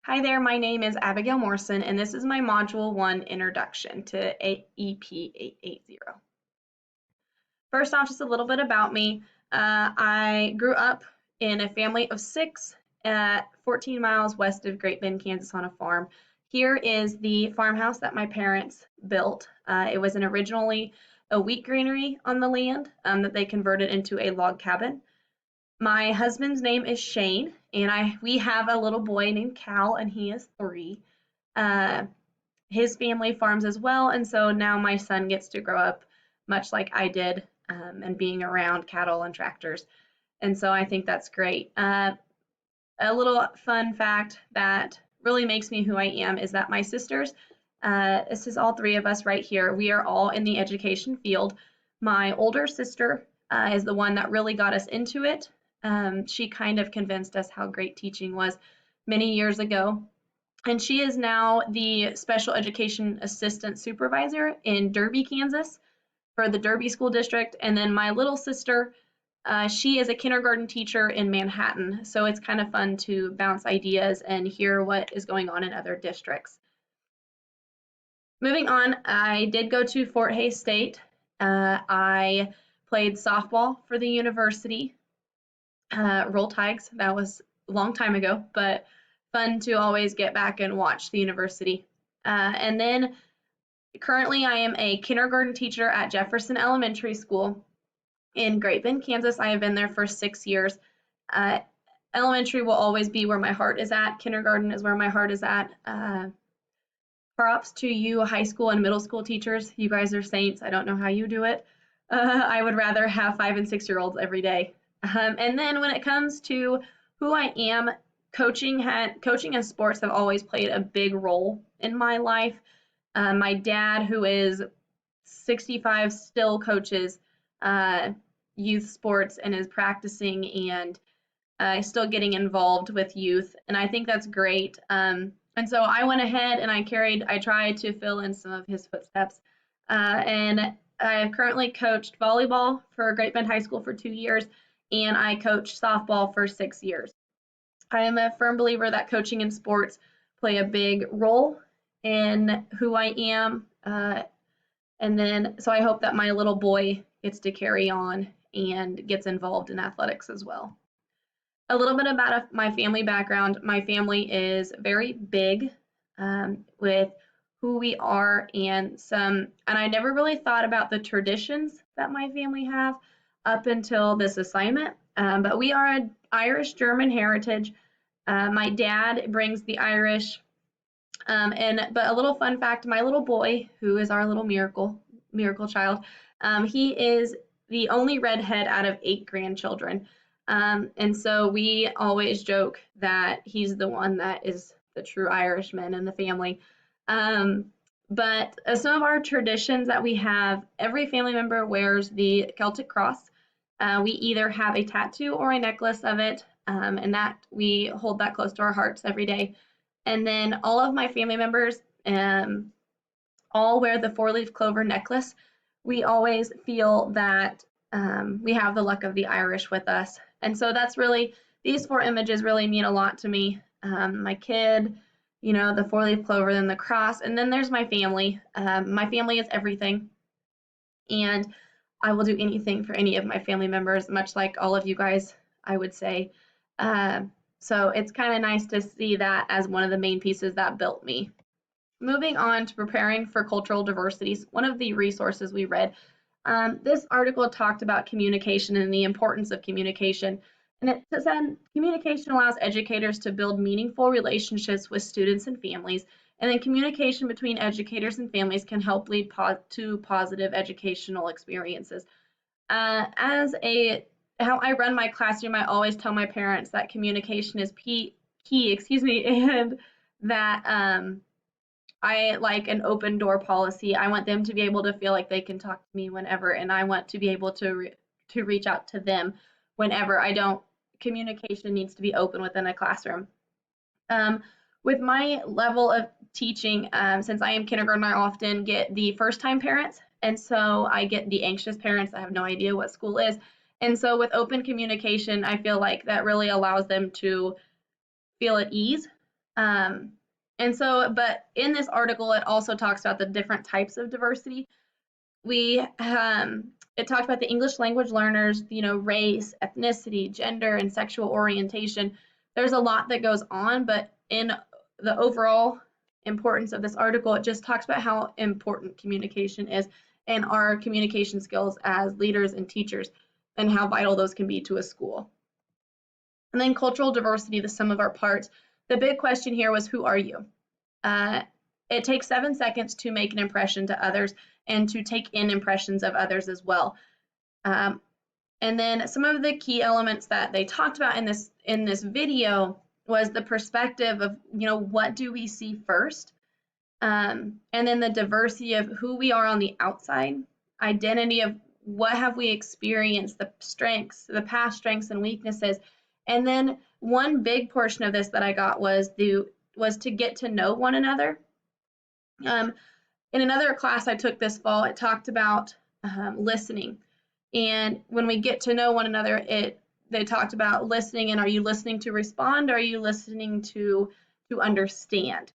Hi there, my name is Abigail Morrison, and this is my Module 1 Introduction to AEP 880. First off, just a little bit about me. I grew up in a family of 6 at 14 miles west of Great Bend, Kansas on a farm. Here is the farmhouse that my parents built. It was originally a wheat granary on the land that they converted into a log cabin. My husband's name is Shane, and we have a little boy named Cal, and he is 3. Uh, his family farms as well, and so now my son gets to grow up much like I did, and being around cattle and tractors. And so I think that's great. A little fun fact that really makes me who I am is that my sisters, this is all 3 of us right here, we are all in the education field. My older sister is the one that really got us into it. She kind of convinced us how great teaching was many years ago. And she is now the special education assistant supervisor in Derby, Kansas for the Derby School District. And then my little sister, she is a kindergarten teacher in Manhattan. So it's kind of fun to bounce ideas and hear what is going on in other districts. Moving on, I did go to Fort Hays State. I played softball for the university. Roll Tigers, that was a long time ago, but fun to always get back and watch the university. And then currently I am a kindergarten teacher at Jefferson Elementary School in Great Bend, Kansas. I have been there for 6 years. Elementary will always be where my heart is at. Kindergarten is where my heart is at. Props to you high school and middle school teachers. You guys are saints. I don't know how you do it. I would rather have 5 and 6-year-olds every day. And then when it comes to who I am, coaching and sports have always played a big role in my life. My dad, who is 65, still coaches youth sports and is practicing and still getting involved with youth, and I think that's great. And so I went ahead and I tried to fill in some of his footsteps. And I have currently coached volleyball for Great Bend High School for 2 years, and I coached softball for 6 years. I am a firm believer that coaching and sports play a big role in who I am. So I hope that my little boy gets to carry on and gets involved in athletics as well. A little bit about my family background. My family is very big with who we are and I never really thought about the traditions that my family have up until this assignment. But we are an Irish-German heritage. My dad brings the Irish, but a little fun fact, my little boy, who is our little miracle child, he is the only redhead out of 8 grandchildren. And so we always joke that he's the one that is the true Irishman in the family. But some of our traditions that we have, every family member wears the Celtic cross. We either have a tattoo or a necklace of it, and that we hold that close to our hearts every day. And then all of my family members all wear the 4-leaf clover necklace. We always feel that we have the luck of the Irish with us. And so that's really, these 4 images really mean a lot to me. My kid, the 4-leaf clover, then the cross, and then there's my family. My family is everything. And I will do anything for any of my family members, much like all of you guys, I would say. So it's kind of nice to see that as one of the main pieces that built me. Moving on to preparing for cultural diversities, one of the resources we read, this article talked about communication and the importance of communication. And it said communication allows educators to build meaningful relationships with students and families, and then communication between educators and families can help lead to positive educational experiences. How I run my classroom, I always tell my parents that communication is key, and that I like an open door policy. I want them to be able to feel like they can talk to me whenever, and I want to be able to reach out to them whenever. Communication needs to be open within a classroom. With my level of teaching, since I am kindergarten, I often get the first-time parents, and so I get the anxious parents that have no idea what school is. And so with open communication, I feel like that really allows them to feel at ease. But in this article, it also talks about the different types of diversity. It talked about the English language learners, race, ethnicity, gender, and sexual orientation. There's a lot that goes on, but in the overall importance of this article, it just talks about how important communication is and our communication skills as leaders and teachers and how vital those can be to a school. And then cultural diversity, the sum of our parts. The big question here was, who are you? It takes 7 seconds to make an impression to others and to take in impressions of others as well. And then some of the key elements that they talked about in this video was the perspective of, what do we see first? And then the diversity of who we are on the outside, identity of what have we experienced, the strengths, the past strengths and weaknesses. And then one big portion of this that I got was to get to know one another. In another class I took this fall, it talked about listening. And when we get to know one another, they talked about listening, and are you listening to respond, or are you listening to understand?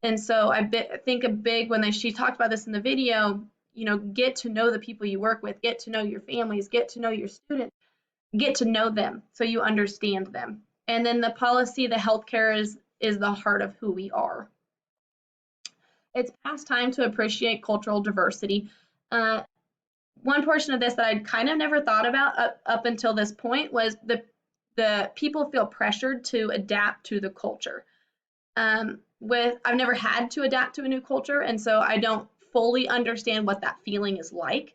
And so I think when she talked about this in the video, get to know the people you work with, get to know your families, get to know your students, get to know them so you understand them. And then the policy, the healthcare is the heart of who we are. It's past time to appreciate cultural diversity. One portion of this that I'd kind of never thought about up until this point was the people feel pressured to adapt to the culture. I've never had to adapt to a new culture, and so I don't fully understand what that feeling is like.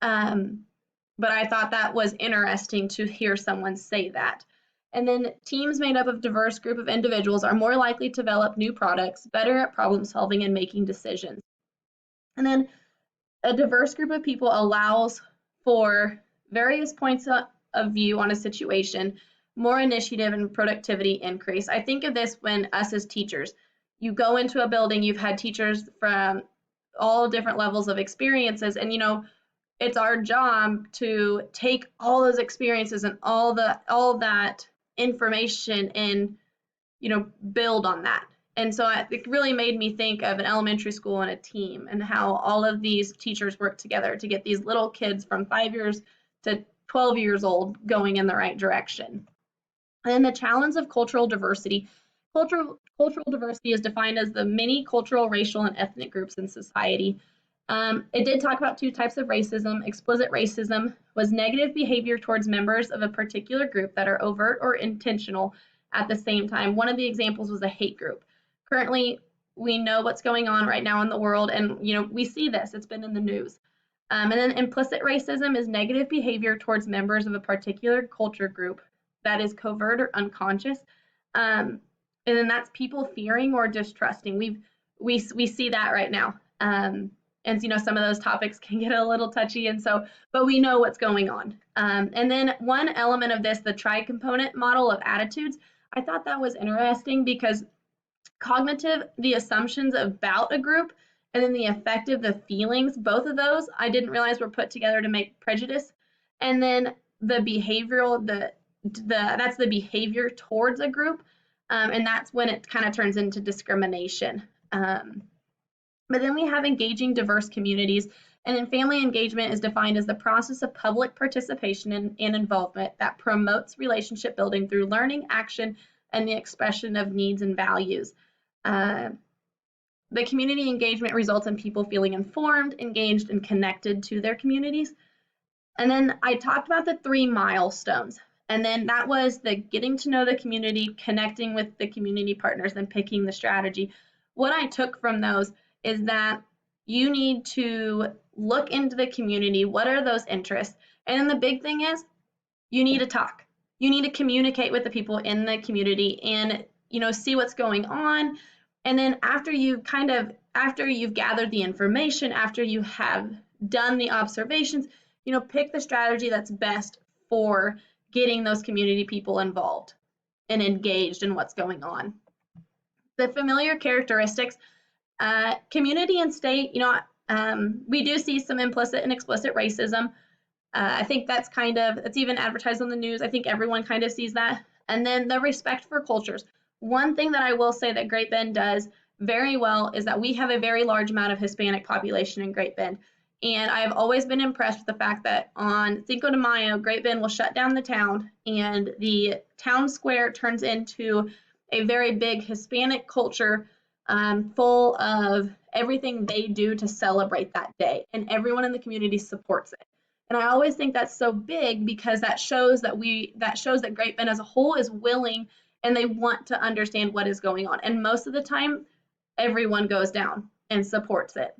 But I thought that was interesting to hear someone say that. And then teams made up of a diverse group of individuals are more likely to develop new products, better at problem solving and making decisions. And then a diverse group of people allows for various points of view on a situation, more initiative and productivity increase. I think of this when us as teachers, you go into a building, you've had teachers from all different levels of experiences, and it's our job to take all those experiences and all that information and build on that. And so it really made me think of an elementary school and a team, and how all of these teachers work together to get these little kids from 5 years to 12 years old going in the right direction. And then the challenge of cultural diversity. Cultural diversity is defined as the many cultural, racial, and ethnic groups in society. It did talk about 2 types of racism. Explicit racism was negative behavior towards members of a particular group that are overt or intentional at the same time. One of the examples was a hate group. Currently, we know what's going on right now in the world, and we see this. It's been in the news. And then implicit racism is negative behavior towards members of a particular culture group that is covert or unconscious. And then that's people fearing or distrusting. We see that right now. And some of those topics can get a little touchy, but we know what's going on. And then one element of this, the tri-component model of attitudes, I thought that was interesting because cognitive, the assumptions about a group, and then the affective, the feelings, both of those I didn't realize were put together to make prejudice. And then the behavioral, that's the behavior towards a group, and that's when it kind of turns into discrimination. But then we have engaging diverse communities, and then family engagement is defined as the process of public participation and involvement that promotes relationship building through learning, action, and the expression of needs and values. The community engagement results in people feeling informed, engaged, and connected to their communities. And then I talked about the 3 milestones, and then that was the getting to know the community, connecting with the community partners, and picking the strategy. What I took from those is that you need to look into the community. What are those interests? And then the big thing is you need to talk. You need to communicate with the people in the community and see what's going on. And then after you've gathered the information, after you have done the observations, pick the strategy that's best for getting those community people involved and engaged in what's going on. The familiar characteristics, community and state, we do see some implicit and explicit racism. I think that's even advertised on the news. I think everyone kind of sees that. And then the respect for cultures. One thing that I will say that Great Bend does very well is that we have a very large amount of Hispanic population in Great Bend. And I've always been impressed with the fact that on Cinco de Mayo, Great Bend will shut down the town and the town square turns into a very big Hispanic culture, full of everything they do to celebrate that day. And everyone in the community supports it. And I always think that's so big because that shows that Great Bend as a whole is willing and they want to understand what is going on. And most of the time, everyone goes down and supports it.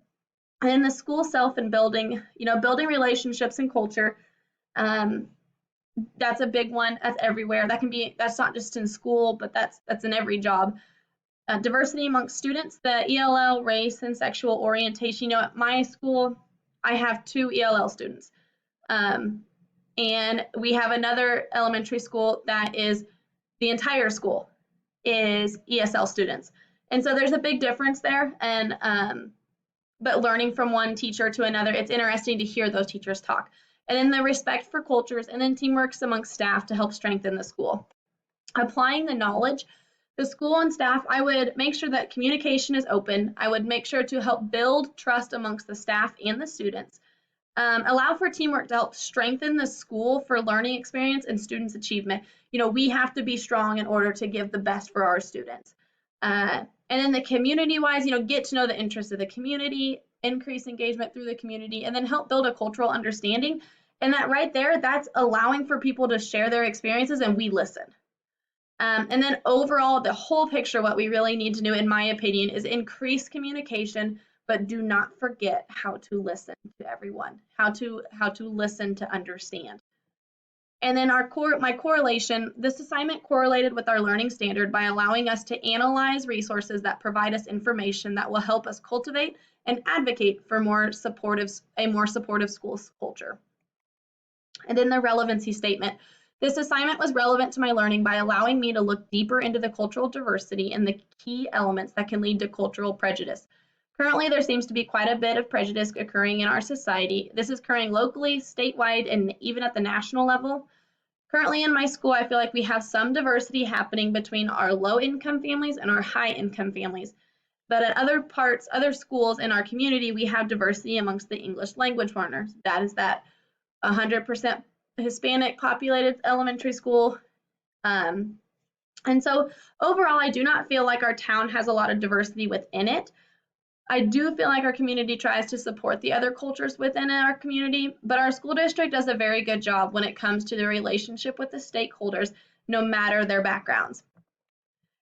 And in the school self and building, building relationships and culture, that's a big one. That's everywhere. That's not just in school, but that's in every job. Diversity amongst students, the ELL, race, and sexual orientation. At my school, I have 2 ELL students. And we have another elementary school that is the entire school is ESL students. And so there's a big difference there. And but learning from one teacher to another, it's interesting to hear those teachers talk. And then the respect for cultures and then teamwork amongst staff to help strengthen the school. Applying the knowledge, the school and staff, I would make sure that communication is open. I would make sure to help build trust amongst the staff and the students. Allow for teamwork to help strengthen the school for learning experience and students' achievement. We have to be strong in order to give the best for our students. And then the community-wise, get to know the interests of the community, increase engagement through the community, and then help build a cultural understanding. And that right there, that's allowing for people to share their experiences and we listen. And then overall, the whole picture, what we really need to do, in my opinion, is increase communication, but do not forget how to listen to everyone, how to listen to understand. And then my correlation, this assignment correlated with our learning standard by allowing us to analyze resources that provide us information that will help us cultivate and advocate for a more supportive school culture. And then the relevancy statement. This assignment was relevant to my learning by allowing me to look deeper into the cultural diversity and the key elements that can lead to cultural prejudice. Currently, there seems to be quite a bit of prejudice occurring in our society. This is occurring locally, statewide, and even at the national level. Currently in my school, I feel like we have some diversity happening between our low-income families and our high-income families. But at other schools in our community, we have diversity amongst the English language learners. That is that 100% Hispanic populated elementary school. And so overall, I do not feel like our town has a lot of diversity within it. I do feel like our community tries to support the other cultures within our community, but our school district does a very good job when it comes to the relationship with the stakeholders, no matter their backgrounds.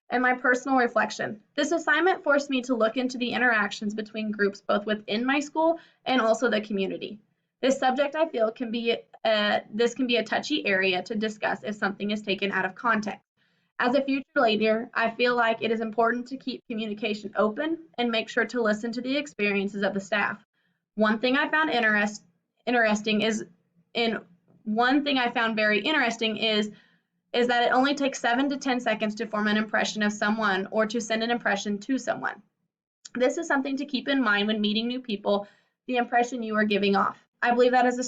And my personal reflection. This assignment forced me to look into the interactions between groups both within my school and also the community. This subject, I feel, can be a touchy area to discuss if something is taken out of context. As a future leader, I feel like it is important to keep communication open and make sure to listen to the experiences of the staff. One thing I found very interesting is that it only takes 7 to 10 seconds to form an impression of someone or to send an impression to someone. This is something to keep in mind when meeting new people, the impression you are giving off. I believe that as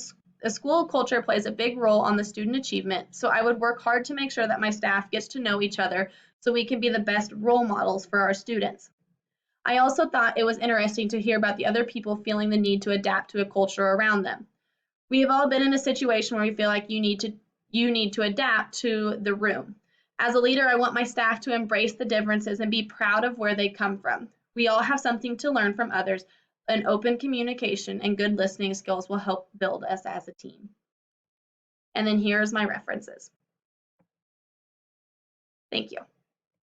a school culture plays a big role on the student achievement, so I would work hard to make sure that my staff gets to know each other so we can be the best role models for our students. I also thought it was interesting to hear about the other people feeling the need to adapt to a culture around them. We have all been in a situation where we feel like you need to adapt to the room. As a leader, I want my staff to embrace the differences and be proud of where they come from. We all have something to learn from others. An open communication and good listening skills will help build us as a team. And then here's my references. Thank you.